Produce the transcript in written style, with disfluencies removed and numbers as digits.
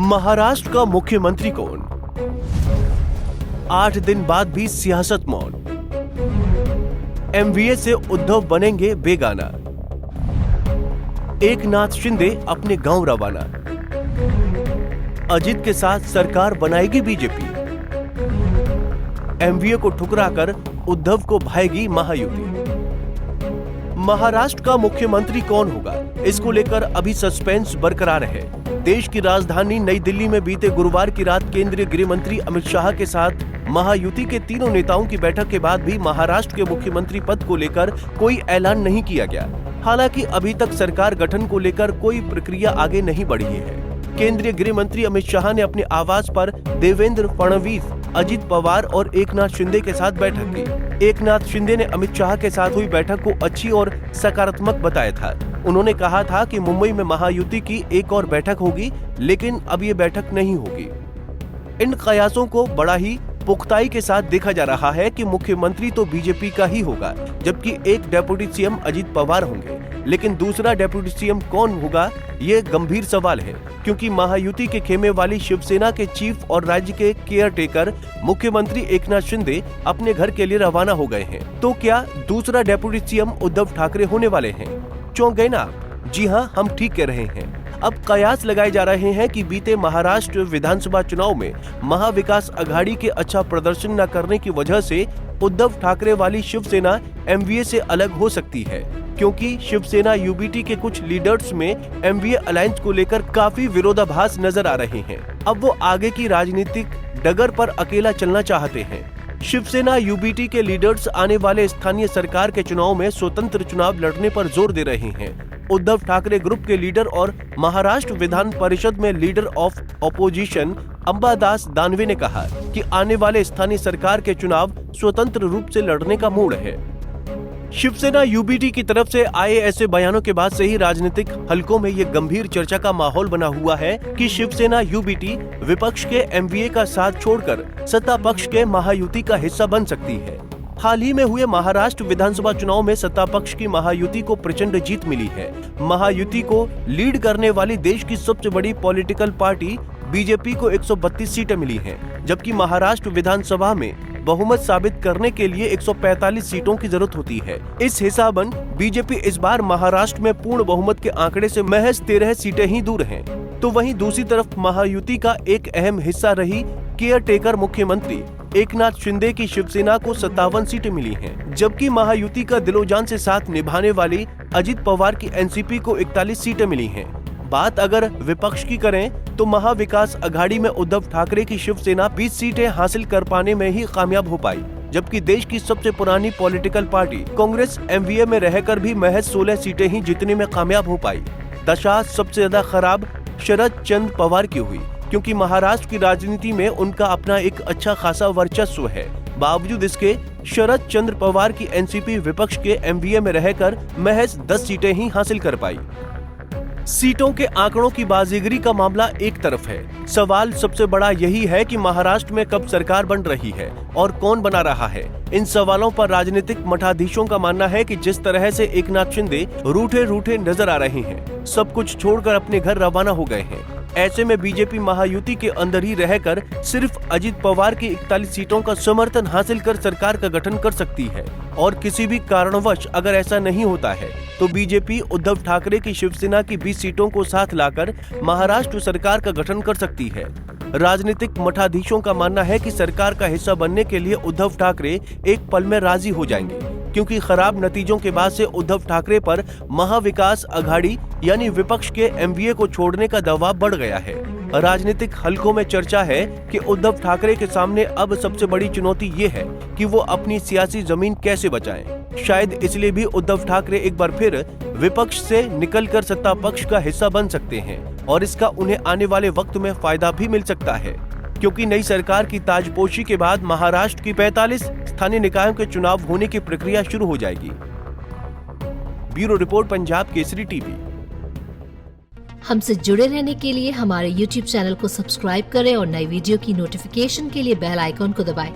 महाराष्ट्र का मुख्यमंत्री कौन? 8 दिन बाद भी सियासत मौन। एमवीए से उद्धव बनेंगे बेगाना। एकनाथ शिंदे अपने गांव रवाना। अजित के साथ सरकार बनाएगी बीजेपी। एमवीए को ठुकराकर उद्धव को भाएगी महायुति। महाराष्ट्र का मुख्यमंत्री कौन होगा, इसको लेकर अभी सस्पेंस बरकरार है। देश की राजधानी नई दिल्ली में बीते गुरुवार की रात केंद्रीय गृह मंत्री अमित शाह के साथ महायुति के तीनों नेताओं की बैठक के बाद भी महाराष्ट्र के मुख्यमंत्री पद को लेकर कोई ऐलान नहीं किया गया। हालांकि अभी तक सरकार गठन को लेकर कोई प्रक्रिया आगे नहीं बढ़ी है। केंद्रीय गृह मंत्री अमित शाह ने अपने आवास पर देवेंद्र फडणवीस, अजित पवार और एकनाथ शिंदे के साथ बैठक की। एकनाथ शिंदे ने अमित शाह के साथ हुई बैठक को अच्छी और सकारात्मक बताया था। उन्होंने कहा था कि मुंबई में महायुति की एक और बैठक होगी, लेकिन अब ये बैठक नहीं होगी। इन कयासों को बड़ा ही पुख्ताई के साथ देखा जा रहा है कि मुख्यमंत्री तो बीजेपी का ही होगा, जबकि एक डेप्यूटी सीएम अजित पवार होंगे। लेकिन दूसरा डेप्यूटी सीएम कौन होगा, ये गंभीर सवाल है, क्योंकि महायुति के खेमे वाली शिवसेना के चीफ और राज्य के केयर टेकर मुख्यमंत्री एकनाथ शिंदे अपने घर के लिए रवाना हो गए हैं। तो क्या दूसरा डेप्यूटी सीएम उद्धव ठाकरे होने वाले हैं? चौंक गए ना? जी हाँ, हम ठीक कह रहे हैं। अब कयास लगाए जा रहे हैं कि बीते महाराष्ट्र विधानसभा चुनाव में महाविकास अघाड़ी के अच्छा प्रदर्शन न करने की वजह से उद्धव ठाकरे वाली शिवसेना एमवीए से अलग हो सकती है, क्योंकि शिवसेना यूबीटी के कुछ लीडर्स में एमवीए अलायंस को लेकर काफी विरोधाभास नजर आ रहे हैं। अब वो आगे की राजनीतिक डगर पर अकेला चलना चाहते हैं। शिवसेना यूबीटी के लीडर्स आने वाले स्थानीय सरकार के चुनाव में स्वतंत्र चुनाव लड़ने पर जोर दे रहे हैं। उद्धव ठाकरे ग्रुप के लीडर और महाराष्ट्र विधान परिषद में leader of opposition Ambadas Danve ने कहा कि आने वाले स्थानीय सरकार के चुनाव स्वतंत्र रूप से लड़ने का मूड है। शिवसेना यूबीटी की तरफ से आए ऐसे बयानों के बाद से ही राजनीतिक हलकों में ये गंभीर चर्चा का माहौल बना हुआ है कि शिवसेना यूबीटी विपक्ष के एमवीए का साथ छोड़कर सत्ता पक्ष के महायुति का हिस्सा बन सकती है। हाल ही में हुए महाराष्ट्र विधानसभा चुनाव में सत्ता पक्ष की महायुति को प्रचंड जीत मिली है। महायुति को लीड करने वाली देश की सबसे बड़ी पॉलिटिकल पार्टी बीजेपी को 132 सीटें मिली हैं, जबकि महाराष्ट्र विधानसभा में बहुमत साबित करने के लिए 145 सीटों की जरूरत होती है। इस हिसाबन बीजेपी इस बार महाराष्ट्र में पूर्ण बहुमत के आंकड़े से महज 13 सीटें ही दूर हैं। तो वहीं दूसरी तरफ महायुति का एक अहम हिस्सा रही केयर टेकर मुख्यमंत्री एकनाथ शिंदे की शिवसेना को 57 सीटें मिली हैं, जबकि महायुति का दिलोजान से साथ निभाने वाली अजित पवार की एनसीपी को 41 सीटें मिली हैं। बात अगर विपक्ष की करें तो महाविकास अघाड़ी में उद्धव ठाकरे की शिवसेना 20 सीटें हासिल कर पाने में ही कामयाब हो पाई, जबकि देश की सबसे पुरानी पॉलिटिकल पार्टी कांग्रेस एमवीए में रहकर भी महज 16 सीटें ही जीतने में कामयाब हो पाई। दशा सबसे ज्यादा खराब शरद चंद्र पवार की हुई, क्योंकि महाराष्ट्र की राजनीति में उनका अपना एक अच्छा खासा वर्चस्व है। बावजूद इसके शरद चंद्र पवार की एनसीपी विपक्ष के एमवीए में रहकर महज 10 सीटें ही हासिल कर पाई। सीटों के आंकड़ों की बाजीगरी का मामला एक तरफ है, सवाल सबसे बड़ा यही है कि महाराष्ट्र में कब सरकार बन रही है और कौन बना रहा है। इन सवालों पर राजनीतिक मठाधीशों का मानना है कि जिस तरह से एकनाथ शिंदे रूठे रूठे नजर आ रहे हैं, सब कुछ छोड़कर अपने घर रवाना हो गए हैं। ऐसे में बीजेपी महायुति के अंदर ही रहकर सिर्फ अजित पवार की 41 सीटों का समर्थन हासिल कर सरकार का गठन कर सकती है, और किसी भी कारणवश अगर ऐसा नहीं होता है तो बीजेपी उद्धव ठाकरे की शिवसेना की 20 सीटों को साथ लाकर महाराष्ट्र सरकार का गठन कर सकती है। राजनीतिक मठाधीशों का मानना है कि सरकार का हिस्सा बनने के लिए उद्धव ठाकरे एक पल में राजी हो जाएंगे, क्योंकि खराब नतीजों के बाद से उद्धव ठाकरे पर महाविकास अघाड़ी यानी विपक्ष के एमवीए को छोड़ने का दबाव बढ़ गया है। राजनीतिक हलकों में चर्चा है कि उद्धव ठाकरे के सामने अब सबसे बड़ी चुनौती ये है कि वो अपनी सियासी जमीन कैसे बचाएं। शायद इसलिए भी उद्धव ठाकरे एक बार फिर विपक्ष से निकलकर सत्ता पक्ष का हिस्सा बन सकते हैं, और इसका उन्हें आने वाले वक्त में फायदा भी मिल सकता है, क्योंकि नई सरकार की ताजपोशी के बाद महाराष्ट्र की 45 स्थानीय निकायों के चुनाव होने की प्रक्रिया शुरू हो जाएगी। Bureau report, Punjab Kesari TV. हमसे जुड़े रहने के लिए हमारे YouTube चैनल को सब्सक्राइब करें और नई वीडियो की नोटिफिकेशन के लिए बेल आइकॉन को दबाएं।